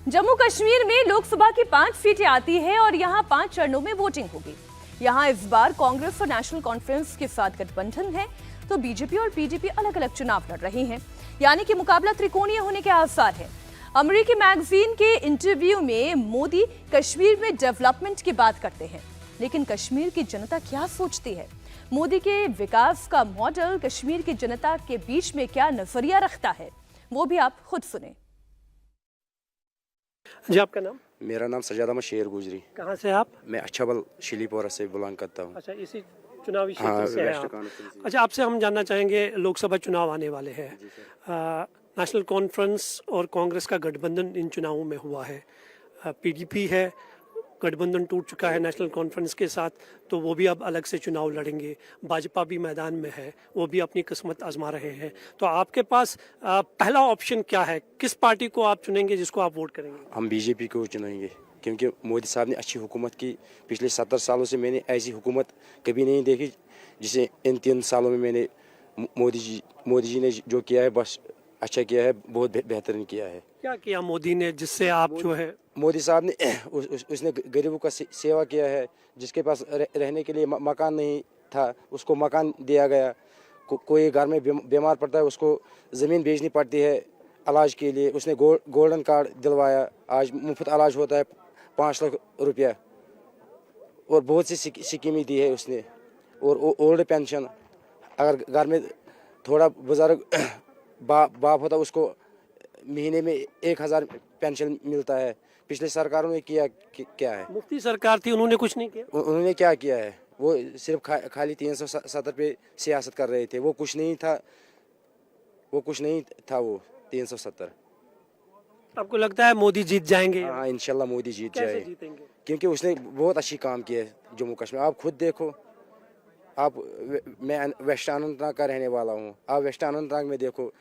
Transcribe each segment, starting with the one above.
जम्मू कश्मीर में लोकसभा की 5 सीटें आती हैं और यहां 5 चरणों में वोटिंग होगी। यहां इस बार कांग्रेस और नेशनल कॉन्फ्रेंस के साथ गठबंधन है, तो बीजेपी और पीडीपी अलग अलग चुनाव लड़ रही हैं। यानी कि मुकाबला त्रिकोणीय होने के आसार हैं। अमेरिकी मैगजीन के इंटरव्यू में मोदी कश्मीर में डेवलपमेंट की बात करते हैं, लेकिन कश्मीर की जनता क्या सोचती है? मोदी के विकास का मॉडल कश्मीर की जनता के बीच में क्या नजरिया रखता है, वो भी आप खुद सुने। जी, आपका नाम? मेरा नाम सजाद अहमद शेर गुजरी। कहाँ से आप? मैं अच्छाबल शिलीपोरा से बिलोंग करता हूँ। अच्छा, इसी चुनावी क्षेत्र से हैं आप। अच्छा, आपसे हम जानना चाहेंगे, लोकसभा चुनाव आने वाले हैं। नेशनल कॉन्फ्रेंस और कांग्रेस का गठबंधन इन चुनावों में हुआ है। पीडीपी है, गठबंधन टूट चुका है नेशनल कॉन्फ्रेंस के साथ, तो वो भी अब अलग से चुनाव लड़ेंगे। भाजपा भी मैदान में है, वो भी अपनी किस्मत आजमा रहे हैं। तो आपके पास पहला ऑप्शन क्या है? किस पार्टी को आप चुनेंगे, जिसको आप वोट करेंगे? हम बीजेपी को चुनेंगे, क्योंकि मोदी साहब ने अच्छी हुकूमत की। पिछले 70 सालों से मैंने ऐसी हुकूमत कभी नहीं देखी जिसे इन 3 सालों में मैंने मोदी जी ने जो किया है, बस अच्छा किया है, बहुत बेहतरीन किया है। क्या किया मोदी ने जिससे आप जो है? मोदी साहब ने उसने गरीबों का सेवा किया है। जिसके पास रहने के लिए मकान नहीं था, उसको मकान दिया गया। कोई घर में बीमार पड़ता है, उसको ज़मीन बेचनी पड़ती है इलाज के लिए। उसने गोल्डन कार्ड दिलवाया, आज मुफ्त इलाज होता है 5 लाख रुपया। और बहुत सी स्कीमें दी है उसने। और ओल्ड पेंशन, अगर घर में थोड़ा बुजुर्ग बाप होता, उसको महीने में 1000 पेंशन मिलता है। पिछले सरकारों ने किया क्या है? मुफ्ती सरकार थी, उन्होंने कुछ नहीं किया। उन्होंने क्या किया है? वो सिर्फ खाली 370 पे सियासत कर रहे थे। वो कुछ नहीं था, वो 370। आपको लगता है मोदी जीत जाएंगे? हाँ, इंशाल्लाह मोदी जीत कैसे जाए। जीतेंगे? क्योंकि उसने बहुत अच्छी काम किया है जम्मू कश्मीर। आप खुद देखो, मैं वेस्ट अनंतनाग का रहने वाला हूँ। आप वेस्ट अनंतनाग में देखो।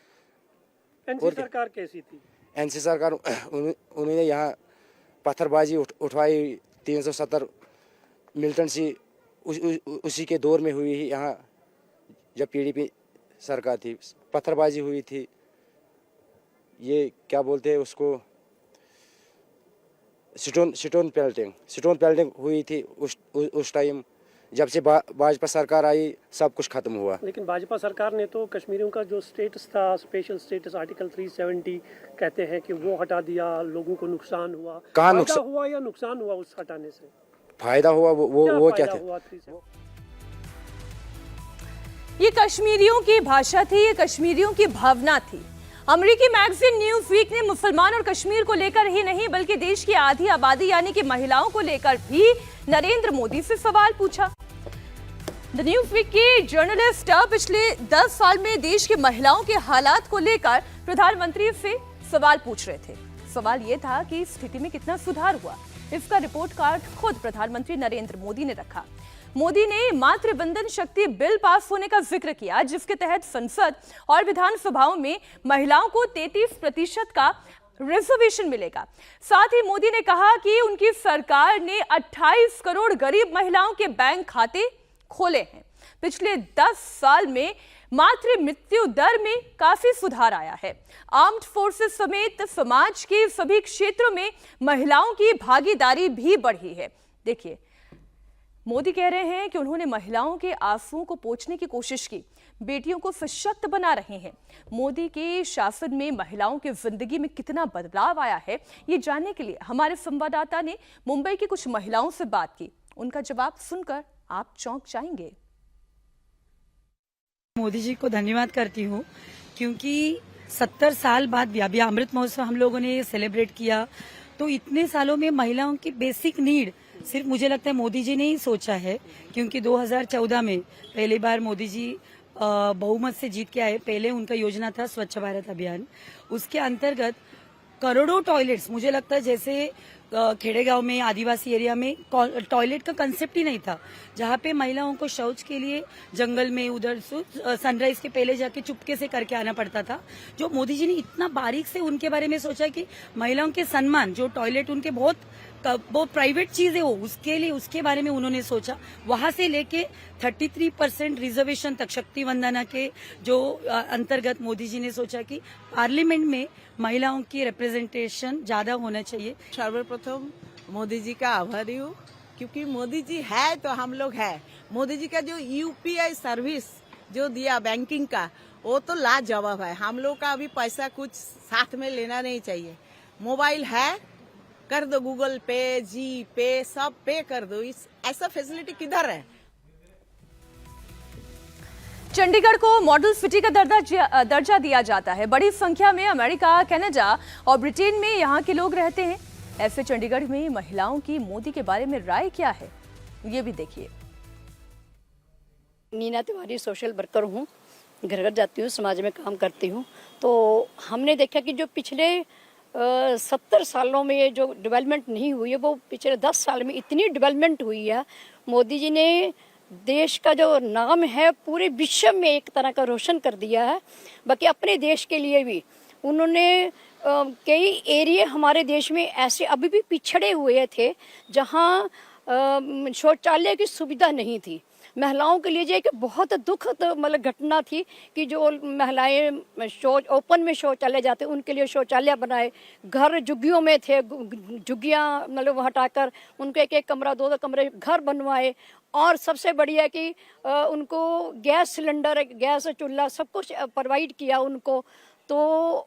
एनसी सरकार कैसी थी? एनसी सरकार उन्होंने यहाँ पत्थरबाजी उठवाई। 370 मिल्टन सी उसी के दौर में हुई ही यहाँ, जब पीडीपी सरकार थी, पत्थरबाजी हुई थी। ये क्या बोलते हैं उसको, स्टोन पेल्टिंग हुई थी उस टाइम। जब से भाजपा सरकार आई, सब कुछ खत्म हुआ। लेकिन भाजपा सरकार ने तो कश्मीरियों का जो स्टेटस था, स्पेशल स्टेटस आर्टिकल 370 कहते हैं कि वो हटा दिया। लोगों को नुकसान हुआ। कहाँ नुकसान हुआ या नुकसान हुआ उस हटाने से? फायदा हुआ। वो क्या था? ये कश्मीरियों की भाषा थी, ये कश्मीरियों की भावना थी। अमेरिकी मैगजीन न्यूज वीक ने मुसलमान और कश्मीर को लेकर ही नहीं, बल्कि देश की आधी आबादी यानी कि महिलाओं को लेकर भी नरेंद्र मोदी से सवाल पूछा। द न्यूज वीक के जर्नलिस्ट पिछले 10 साल में देश की महिलाओं के हालात को लेकर प्रधानमंत्री से सवाल पूछ रहे थे। सवाल यह था कि स्थिति में कितना सुधार हुआ। इसका रिपोर्ट कार्ड खुद प्रधानमंत्री नरेंद्र मोदी ने रखा। मोदी ने मातृ वंदन शक्ति बिल पास होने का जिक्र किया, जिसके तहत संसद और विधानसभाओं में महिलाओं को 33% का रिजर्वेशन मिलेगा। साथ ही मोदी ने कहा कि उनकी सरकार ने 28 करोड़ गरीब महिलाओं के बैंक खाते खोले हैं। पिछले 10 साल में मातृ मृत्यु दर में काफी सुधार आया है। आर्म्ड फोर्सेस समेत समाज के सभी क्षेत्रों में महिलाओं की भागीदारी भी बढ़ी है। देखिए, मोदी कह रहे हैं कि उन्होंने महिलाओं के आंसुओं को पोंछने की कोशिश की, बेटियों को सशक्त बना रहे हैं। मोदी के शासन में महिलाओं की जिंदगी में कितना बदलाव आया है, ये जानने के लिए हमारे संवाददाता ने मुंबई की कुछ महिलाओं से बात की। उनका जवाब सुनकर आप चौंक जाएंगे। मोदी जी को धन्यवाद करती हूँ, क्योंकि 70 साल बाद अभी अमृत महोत्सव हम लोगों ने सेलिब्रेट किया, तो इतने सालों में महिलाओं की बेसिक नीड सिर्फ मुझे लगता है मोदी जी ने ही सोचा है। क्योंकि 2014 में पहली बार मोदी जी बहुमत से जीत के आए। पहले उनका योजना था स्वच्छ भारत अभियान, उसके अंतर्गत करोड़ों टॉयलेट्स, मुझे लगता है जैसे खेड़े गांव में, आदिवासी एरिया में टॉयलेट का कंसेप्ट ही नहीं था, जहाँ पे महिलाओं को शौच के लिए जंगल में उधर सनराइज के पहले जाके चुपके से करके आना पड़ता था। जो मोदी जी ने इतना बारीक से उनके बारे में सोचा कि महिलाओं के सम्मान, जो टॉयलेट उनके बहुत प्राइवेट चीज है, वो उसके लिए उसके बारे में उन्होंने सोचा। वहां से लेके 33% रिजर्वेशन तक, शक्ति वंदना के जो अंतर्गत मोदी जी ने सोचा कि पार्लियामेंट में महिलाओं की रिप्रेजेंटेशन ज्यादा होना चाहिए। सर्वप्रथम मोदी जी का आभारी हूँ, क्योंकि मोदी जी है तो हम लोग है। मोदी जी का जो यूपीआई सर्विस जो दिया बैंकिंग का, वो तो लाजवाब है। हम लोग का अभी पैसा कुछ साथ में लेना नहीं चाहिए। मोबाइल है, कर दो, गूगल पे, जी पे, सब पे कर दो। ऐसा फैसिलिटी किधर है? चंडीगढ़ को मॉडल सिटी का दर्जा दिया जाता है। बड़ी संख्या में अमेरिका, कनाडा और ब्रिटेन में यहाँ के लोग रहते हैं। ऐसे चंडीगढ़ में महिलाओं की मोदी के बारे में राय क्या है, ये भी देखिए। नीना तिवारी सोशल वर्कर हूँ, घर घर जाती हूँ, समाज में काम करती हूँ। तो हमने देखा कि जो पिछले 70 सालों में ये जो डेवलपमेंट नहीं हुई है, वो पिछले 10 साल में इतनी डेवलपमेंट हुई है। मोदी जी ने देश का जो नाम है पूरे विश्व में एक तरह का रोशन कर दिया है। बाकी अपने देश के लिए भी उन्होंने कई एरिया हमारे देश में ऐसे अभी भी पिछड़े हुए थे, जहाँ शौचालय की सुविधा नहीं थी। महिलाओं के लिए जो एक बहुत दुखद मतलब घटना थी कि जो महिलाएं ओपन में शौचालय जाते उनके लिए शौचालय बनाए। घर झुग्गियों में थे, झुग्गियाँ मतलब हटाकर उनको एक एक कमरा, 2-2 कमरे घर बनवाए। और सबसे बढ़िया है कि उनको गैस सिलेंडर, गैस चूल्हा सब कुछ प्रोवाइड किया उनको। तो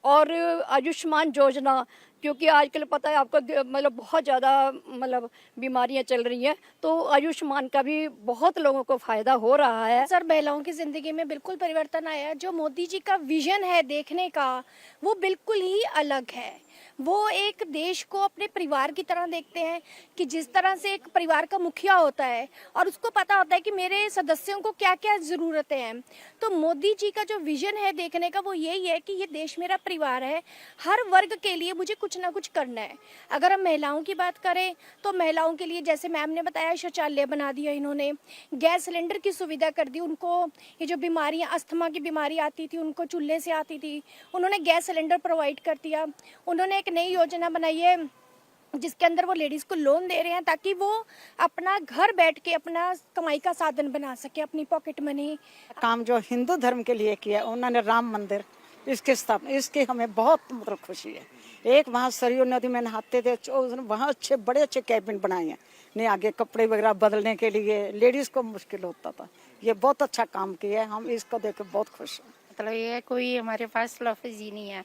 और आयुष्मान योजना, क्योंकि आजकल पता है आपको मतलब बहुत ज़्यादा मतलब बीमारियां चल रही हैं, तो आयुष्मान का भी बहुत लोगों को फायदा हो रहा है। सर, महिलाओं की जिंदगी में बिल्कुल परिवर्तन आया है। जो मोदी जी का विजन है देखने का, वो बिल्कुल ही अलग है। वो एक देश को अपने परिवार की तरह देखते हैं कि जिस तरह से एक परिवार का मुखिया होता है और उसको पता होता है कि मेरे सदस्यों को क्या क्या ज़रूरतें हैं। तो मोदी जी का जो विजन है देखने का, वो यही है कि ये देश मेरा परिवार है, हर वर्ग के लिए मुझे कुछ ना कुछ करना है। अगर हम महिलाओं की बात करें तो महिलाओं के लिए जैसे मैम ने बताया, शौचालय बना दिया इन्होंने, गैस सिलेंडर की सुविधा कर दी उनको। ये जो बीमारियाँ, अस्थमा की बीमारी आती थी उनको चूल्हे से आती थी, उन्होंने गैस सिलेंडर प्रोवाइड कर दिया। उन्होंने एक नई योजना बनाई है जिसके अंदर वो लेडीज को लोन दे रहे हैं ताकि वो अपना घर बैठ के अपना कमाई का साधन बना सके, अपनी पॉकेट मनी। काम जो हिंदू धर्म के लिए किया उन्होंने, राम मंदिर इसके स्थापना, इसकी हमें बहुत मतलब खुशी है। एक वहाँ सरयू नदी में नहाते थे, वहाँ अच्छे बड़े अच्छे कैबिन बनाए हैं, नहीं आगे कपड़े वगैरह बदलने के लिए लेडीज को मुश्किल होता था। ये बहुत अच्छा काम किया है, हम इसको देख के बहुत खुश हैं। मतलब ये कोई हमारे पास लफ्ज़ ही नहीं है।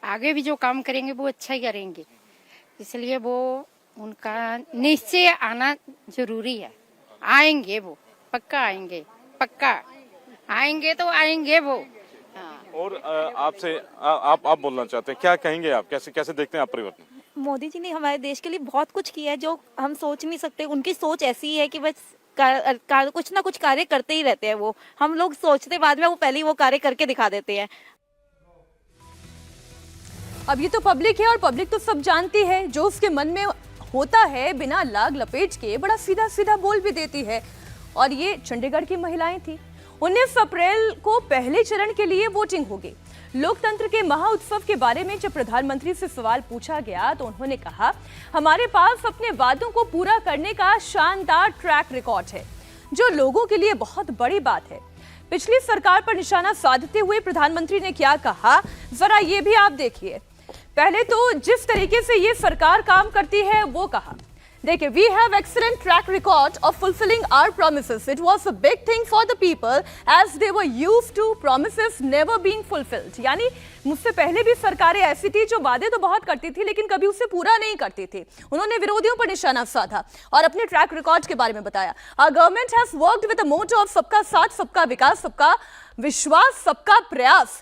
आगे भी जो काम करेंगे वो अच्छा ही करेंगे, इसलिए वो उनका निश्चय आना जरूरी है। आएंगे वो, पक्का आएंगे, पक्का आएंगे तो आएंगे वो। और आपसे आप बोलना चाहते हैं, क्या कहेंगे आप, कैसे देखते हैं आप परिवर्तन? मोदी जी ने हमारे देश के लिए बहुत कुछ किया है जो हम सोच नहीं सकते। उनकी सोच ऐसी है कि बस कुछ ना कुछ कार्य करते ही रहते हैं। वो हम लोग सोचते बाद में, वो पहले ही वो कार्य करके दिखा देते हैं। अब ये तो पब्लिक है और पब्लिक तो सब जानती है, जो उसके मन में होता है बिना लाग लपेट के बड़ा सीधा सीधा बोल भी देती है। और ये चंडीगढ़ की महिलाएं थी। 19 अप्रैल को पहले चरण के लिए वोटिंग होगी। लोकतंत्र के महाउत्सव के बारे में जब प्रधानमंत्री से सवाल पूछा गया तो उन्होंने कहा, हमारे पास अपने वादों को पूरा करने का शानदार ट्रैक रिकॉर्ड है, जो लोगों के लिए बहुत बड़ी बात है। पिछली सरकार पर निशाना साधते हुए प्रधानमंत्री ने क्या कहा, जरा ये भी आप देखिए। पहले तो जिस तरीके से ये सरकार काम करती है वो कहा, देखिए, we have excellent track record of fulfilling our promises. It was a big thing for the people as they were used to promises never being fulfilled. यानी मुझसे पहले भी सरकारें ऐसी थी जो वादे तो बहुत करती थी लेकिन कभी उसे पूरा नहीं करती थी। उन्होंने विरोधियों पर निशाना साधा और अपने ट्रैक रिकॉर्ड के बारे में बताया। Our government has worked with the motto of सबका साथ, सबका विकास, सबका विश्वास, सबका प्रयास।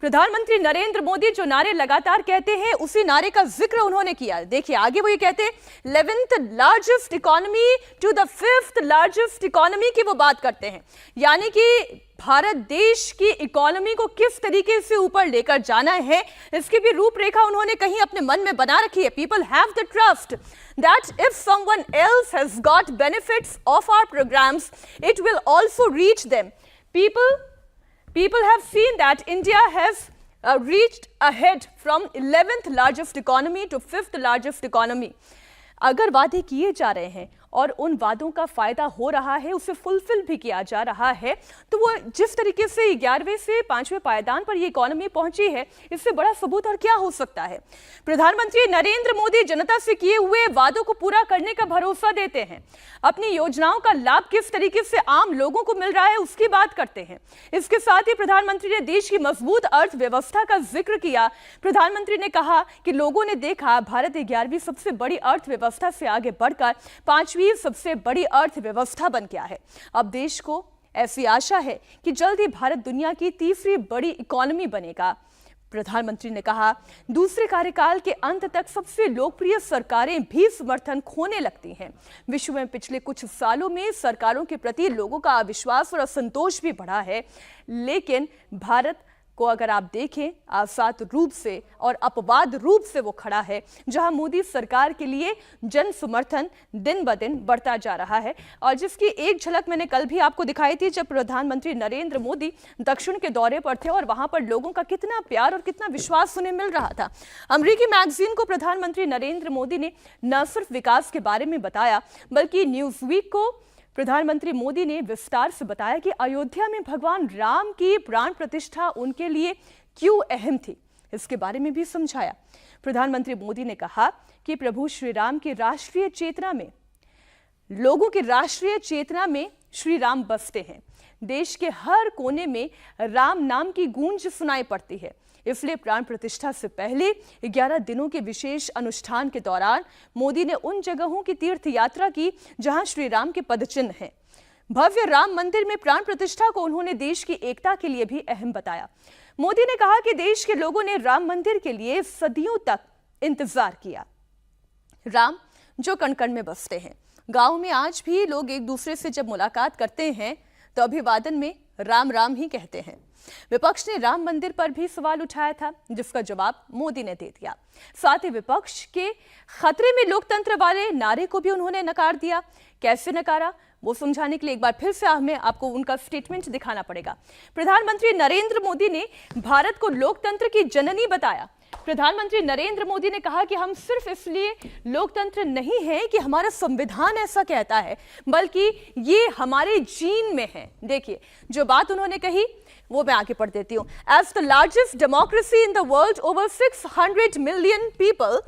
प्रधानमंत्री नरेंद्र मोदी जो नारे लगातार कहते हैं, उसी नारे का जिक्र उन्होंने किया। देखिए आगे वो ये कहते हैं, 11th largest economy to the 5th largest economy की वो बात करते हैं। यानी कि भारत देश की इकोनॉमी को किस तरीके से ऊपर लेकर जाना है, इसकी भी रूपरेखा उन्होंने कहीं अपने मन में बना रखी है। People have the trust that if someone else has got benefits of our programs, it will also reach them. People have seen that India has reached ahead from 11th largest economy to 5th largest economy. अगर वादे किए जा रहे हैं और उन वादों का फायदा हो रहा है, उसे फुलफिल भी किया जा रहा है, तो वो जिस तरीके से 11वें से 5वें पायदान पर ये इकोनॉमी पहुंची है, इससे बड़ा सबूत और क्या हो सकता है। प्रधानमंत्री नरेंद्र मोदी जनता से किए हुए वादों को पूरा करने का भरोसा देते हैं। अपनी योजनाओं का लाभ किस तरीके से आम लोगों को मिल रहा है उसकी बात करते हैं। इसके साथ ही प्रधानमंत्री ने देश की मजबूत अर्थव्यवस्था का जिक्र किया। प्रधानमंत्री ने कहा कि लोगों ने देखा भारत 11वीं सबसे बड़ी अर्थव्यवस्था से आगे बढ़कर 5वीं सबसे बड़ी अर्थव्यवस्था बन गया है। अब देश को ऐसी आशा है कि जल्द ही भारत दुनिया की तीसरी बड़ी इकोनॉमी बनेगा। प्रधानमंत्री ने कहा, दूसरे कार्यकाल के अंत तक सबसे लोकप्रिय सरकारें भी समर्थन खोने लगती हैं। विश्व में पिछले कुछ सालों में सरकारों के प्रति लोगों का अविश्वास और असंतोष भी बढ़ा है, लेकिन भारत को अगर आप देखें आसाद रूप से और अपवाद रूप से वो खड़ा है, जहां मोदी सरकार के लिए जन समर्थन दिन ब दिन बढ़ता जा रहा है। और जिसकी एक झलक मैंने कल भी आपको दिखाई थी, जब प्रधानमंत्री नरेंद्र मोदी दक्षिण के दौरे पर थे और वहां पर लोगों का कितना प्यार और कितना विश्वास उन्हें मिल रहा था। अमेरिकी मैगजीन को प्रधानमंत्री नरेंद्र मोदी ने न सिर्फ विकास के बारे में बताया, बल्कि न्यूज़वीक को प्रधानमंत्री मोदी ने विस्तार से बताया कि अयोध्या में भगवान राम की प्राण प्रतिष्ठा उनके लिए क्यों अहम थी, इसके बारे में भी समझाया। प्रधानमंत्री मोदी ने कहा कि प्रभु श्री राम की राष्ट्रीय चेतना में, लोगों की राष्ट्रीय चेतना में श्री राम बसते हैं। देश के हर कोने में राम नाम की गूंज सुनाई पड़ती है। इसलिए प्राण प्रतिष्ठा से पहले 11 दिनों के विशेष अनुष्ठान के दौरान मोदी ने उन जगहों की तीर्थ यात्रा की जहां श्री राम के पदचिन्ह हैं। भव्य राम मंदिर में प्राण प्रतिष्ठा को उन्होंने देश की एकता के लिए भी अहम बताया। मोदी ने कहा कि देश के लोगों ने राम मंदिर के लिए सदियों तक इंतजार किया। राम जो कण कण में बसते हैं। गांव में आज भी लोग एक दूसरे से जब मुलाकात करते हैं तो अभिवादन में राम राम ही कहते हैं। विपक्ष ने राम मंदिर पर भी सवाल उठाया था, जिसका जवाब मोदी ने दे दिया। साथ ही विपक्ष के खतरे में लोकतंत्र वाले नारे को भी उन्होंने नकार दिया। कैसे नकारा, वो समझाने के लिए एक बार फिर से हमें आपको उनका स्टेटमेंट दिखाना पड़ेगा। प्रधानमंत्री नरेंद्र मोदी ने भारत को लोकतंत्र की जननी बताया। प्रधानमंत्री नरेंद्र मोदी ने कहा कि हम सिर्फ इसलिए लोकतंत्र नहीं है कि हमारा संविधान ऐसा कहता है, बल्कि ये हमारे जीन में है। देखिए जो बात उन्होंने कही वो मैं आगे पढ़ देती हूँ। As the largest democracy in the world, over 600 million people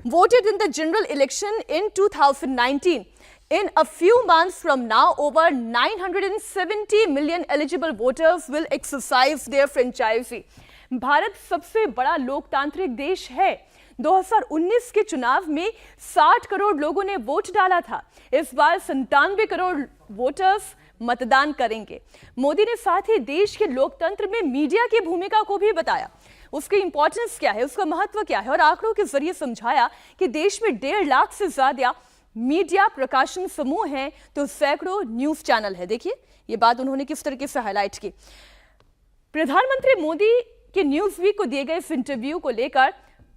voted in the general election in 2019. In a few months from now, over 970 million eligible voters will exercise their franchise. Bharat सबसे बड़ा लोकतांत्रिक देश है। 2019 के चुनाव में 60 करोड़ लोगों ने वोट डाला था। इस बार 97 करोड़ वोटर्स मतदान करेंगे। मोदी ने साथ ही देश के लोकतंत्र में मीडिया की भूमिका को भी बताया, उसकी इंपॉर्टेंस क्या है, उसका महत्व क्या है, और आंकड़ों के जरिए समझाया कि देश में 1.5 लाख से ज्यादा मीडिया प्रकाशन समूह हैं तो सैकड़ों न्यूज चैनल है। देखिए ये बात उन्होंने किस तरीके से हाईलाइट की। प्रधानमंत्री मोदी के न्यूज़वीक को दिए गए इस इंटरव्यू को लेकर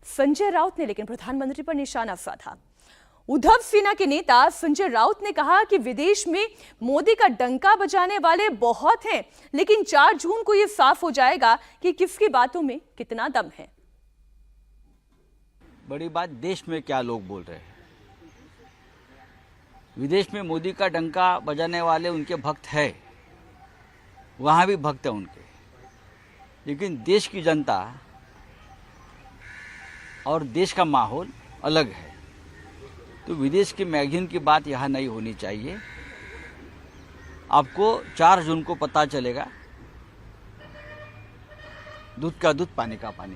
संजय राउत ने लेकिन प्रधानमंत्री पर निशाना साधा। उद्धव सेना के नेता संजय राउत ने कहा कि विदेश में मोदी का डंका बजाने वाले बहुत हैं, लेकिन 4 जून को यह साफ हो जाएगा कि किसकी बातों में कितना दम है। बड़ी बात देश में क्या लोग बोल रहे हैं। विदेश में मोदी का डंका बजाने वाले उनके भक्त है, वहां भी भक्त है उनके, लेकिन देश की जनता और देश का माहौल अलग है। तो विदेश के मैगजीन की बात यहाँ नहीं होनी चाहिए। आपको 4 जून को पता चलेगा, दूध का दूध पानी का पानी।